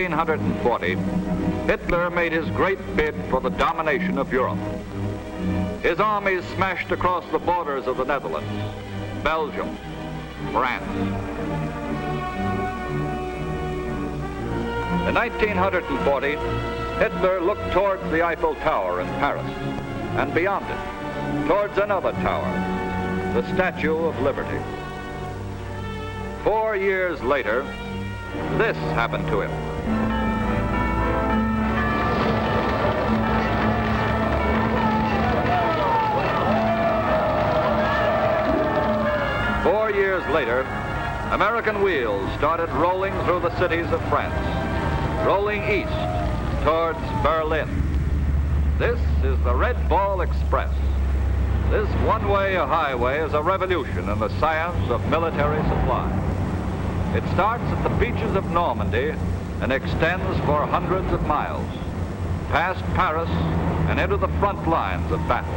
1940, Hitler made his great bid for the domination of Europe. His armies smashed across the borders of the Netherlands, Belgium, France. In 1940, Hitler looked towards the Eiffel Tower in Paris, and beyond it, towards another tower, the Statue of Liberty. 4 years later, this happened to him. Four years later, American wheels started rolling through the cities of France, rolling east towards Berlin. This is the Red Ball Express. This one-way highway is a revolution in the science of military supply. It starts at the beaches of Normandy and extends for hundreds of miles, past Paris and into the front lines of battle.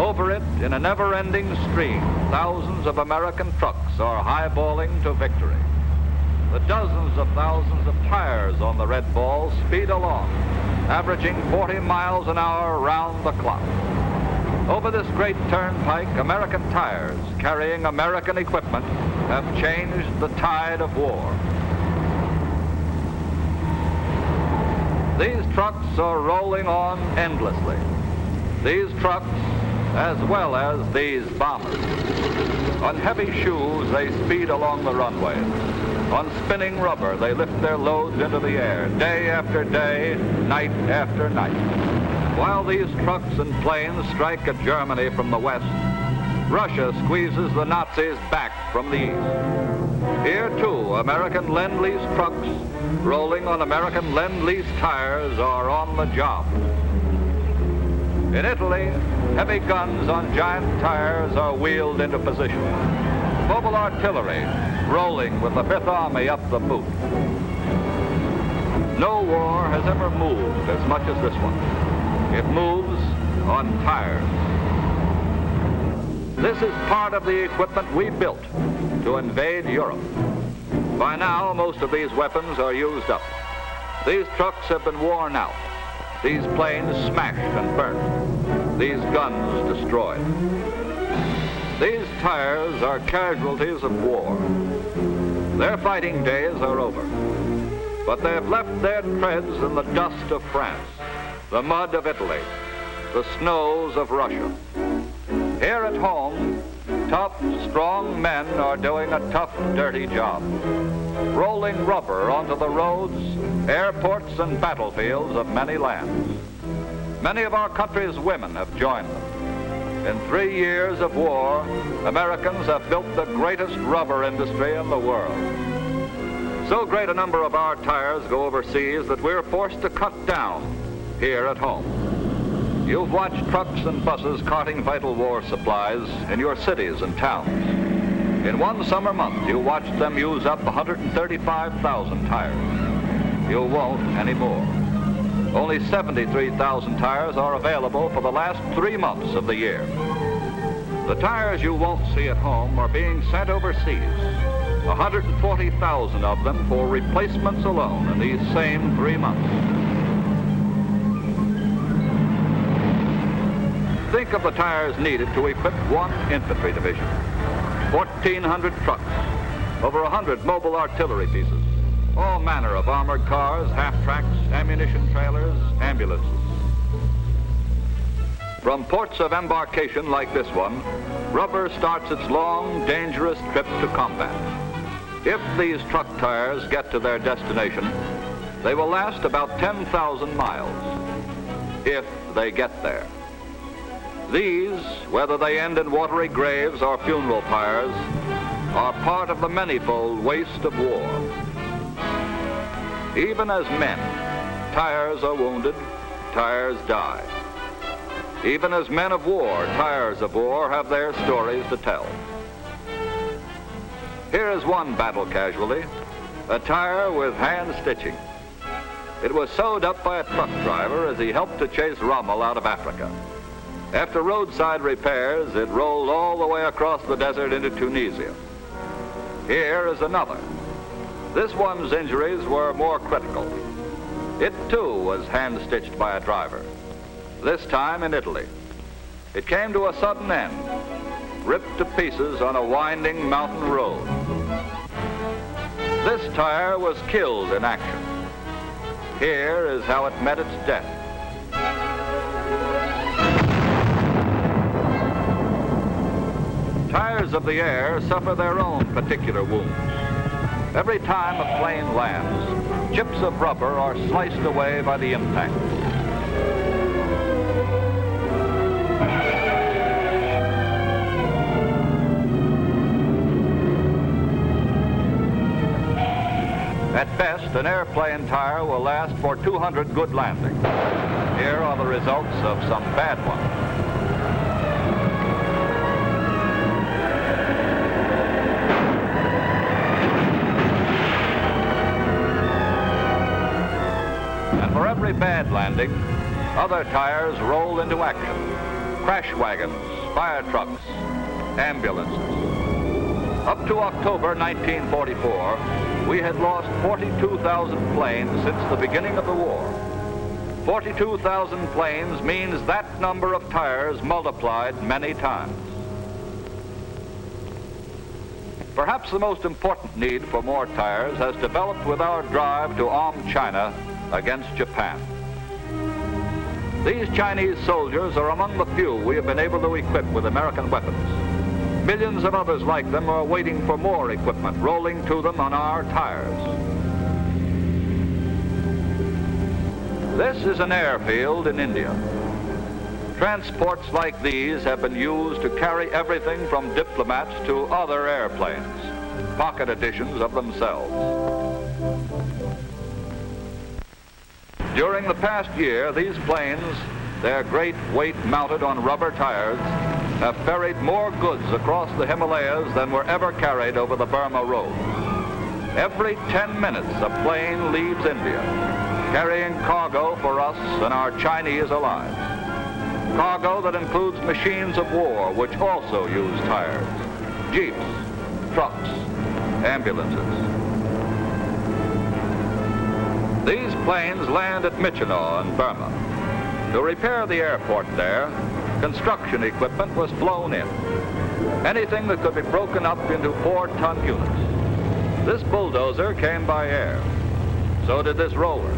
Over it, in a never-ending stream, thousands of American trucks are highballing to victory. The dozens of thousands of tires on the Red Ball speed along, averaging 40 miles an hour round the clock. Over this great turnpike, American tires carrying American equipment have changed the tide of war. These trucks are rolling on endlessly. These trucks, as well as these bombers. On heavy shoes, they speed along the runways. On spinning rubber, they lift their loads into the air, day after day, night after night. While these trucks and planes strike at Germany from the west, Russia squeezes the Nazis back from the east. Here, too, American Lend-Lease trucks rolling on American Lend-Lease tires are on the job. In Italy, heavy guns on giant tires are wheeled into position. Mobile artillery rolling with the Fifth Army up the boot. No war has ever moved as much as this one. It moves on tires. This is part of the equipment we built to invade Europe. By now, most of these weapons are used up. These trucks have been worn out. These planes smashed and burnt. These guns destroyed. These tires are casualties of war. Their fighting days are over. But they have left their treads in the dust of France, the mud of Italy, the snows of Russia. Here at home, tough, strong men are doing a tough, dirty job, rolling rubber onto the roads, airports, and battlefields of many lands. Many of our country's women have joined them. In 3 years of war, Americans have built the greatest rubber industry in the world. So great a number of our tires go overseas that we're forced to cut down here at home. You've watched trucks and buses carting vital war supplies in your cities and towns. In one summer month, you watched them use up 135,000 tires. You won't anymore. Only 73,000 tires are available for the last 3 months of the year. The tires you won't see at home are being sent overseas, 140,000 of them for replacements alone in these same 3 months. Think of the tires needed to equip one infantry division, 1,400 trucks, over 100 mobile artillery pieces, all manner of armored cars, half-tracks, ammunition trailers, ambulances. From ports of embarkation like this one, rubber starts its long, dangerous trip to combat. If these truck tires get to their destination, they will last about 10,000 miles, if they get there. These, whether they end in watery graves or funeral pyres, are part of the manifold waste of war. Even as men, tires are wounded, tires die. Even as men of war, tires of war have their stories to tell. Here is one battle casualty, a tire with hand stitching. It was sewed up by a truck driver as he helped to chase Rommel out of Africa. After roadside repairs, it rolled all the way across the desert into Tunisia. Here is another. This one's injuries were more critical. It too was hand-stitched by a driver, this time in Italy. It came to a sudden end, ripped to pieces on a winding mountain road. This tire was killed in action. Here is how it met its death. Tires of the air suffer their own particular wounds. Every time a plane lands, chips of rubber are sliced away by the impact. At best, an airplane tire will last for 200 good landings. Here are the results of some bad ones. And for every bad landing, other tires roll into action. Crash wagons, fire trucks, ambulances. Up to October 1944, we had lost 42,000 planes since the beginning of the war. 42,000 planes means that number of tires multiplied many times. Perhaps the most important need for more tires has developed with our drive to arm China against Japan. These Chinese soldiers are among the few we have been able to equip with American weapons. Millions of others like them are waiting for more equipment rolling to them on our tires. This is an airfield in India. Transports like these have been used to carry everything from diplomats to other airplanes, pocket editions of themselves. During the past year, these planes, their great weight mounted on rubber tires, have ferried more goods across the Himalayas than were ever carried over the Burma Road. Every 10 minutes, a plane leaves India, carrying cargo for us and our Chinese allies. Cargo that includes machines of war, which also use tires, jeeps, trucks, ambulances. These planes land at Myitkyina in Burma. To repair the airport there, construction equipment was flown in. Anything that could be broken up into 4-ton units. This bulldozer came by air. So did this roller.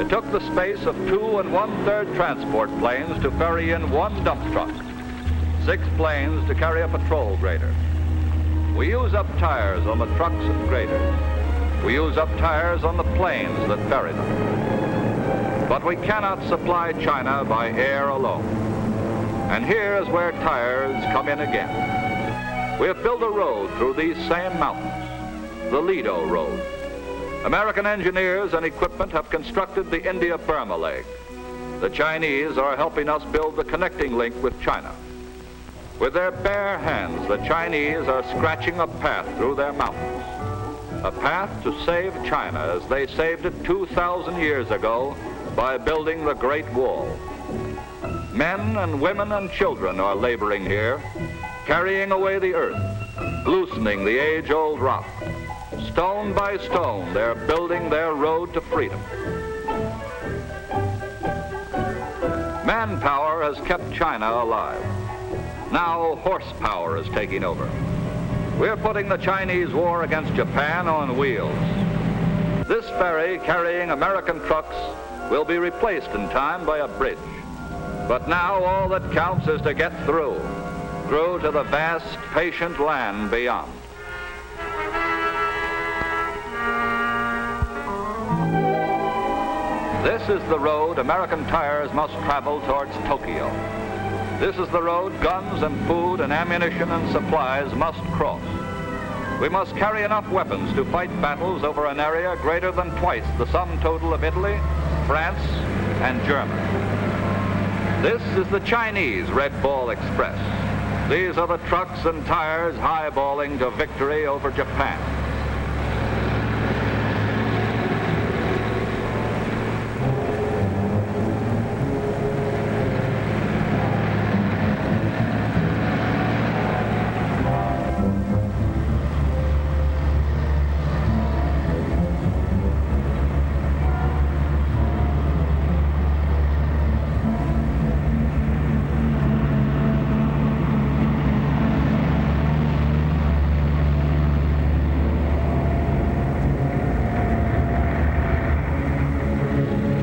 It took the space of 2 1/3 transport planes to ferry in one dump truck, 6 planes to carry a patrol grader. We use up tires on the trucks and graders. We use up tires on the planes that ferry them. But we cannot supply China by air alone. And here is where tires come in again. We have built a road through these same mountains, the Lido Road. American engineers and equipment have constructed the India-Burma leg. The Chinese are helping us build the connecting link with China. With their bare hands, the Chinese are scratching a path through their mountains. A path to save China as they saved it 2,000 years ago by building the Great Wall. Men and women and children are laboring here, carrying away the earth, loosening the age-old rock. Stone by stone, they're building their road to freedom. Manpower has kept China alive. Now horsepower is taking over. We're putting the Chinese war against Japan on wheels. This ferry carrying American trucks will be replaced in time by a bridge. But now all that counts is to get through to the vast, patient land beyond. This is the road American tires must travel towards Tokyo. This is the road guns and food and ammunition and supplies must cross. We must carry enough weapons to fight battles over an area greater than twice the sum total of Italy, France, and Germany. This is the Chinese Red Ball Express. These are the trucks and tires highballing to victory over Japan.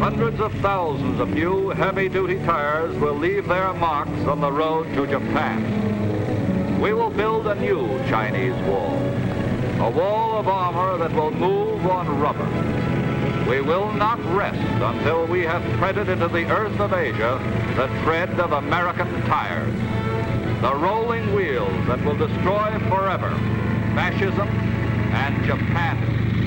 Hundreds of thousands of new heavy-duty tires will leave their marks on the road to Japan. We will build a new Chinese wall, a wall of armor that will move on rubber. We will not rest until we have treaded into the earth of Asia the tread of American tires, the rolling wheels that will destroy forever fascism and Japan.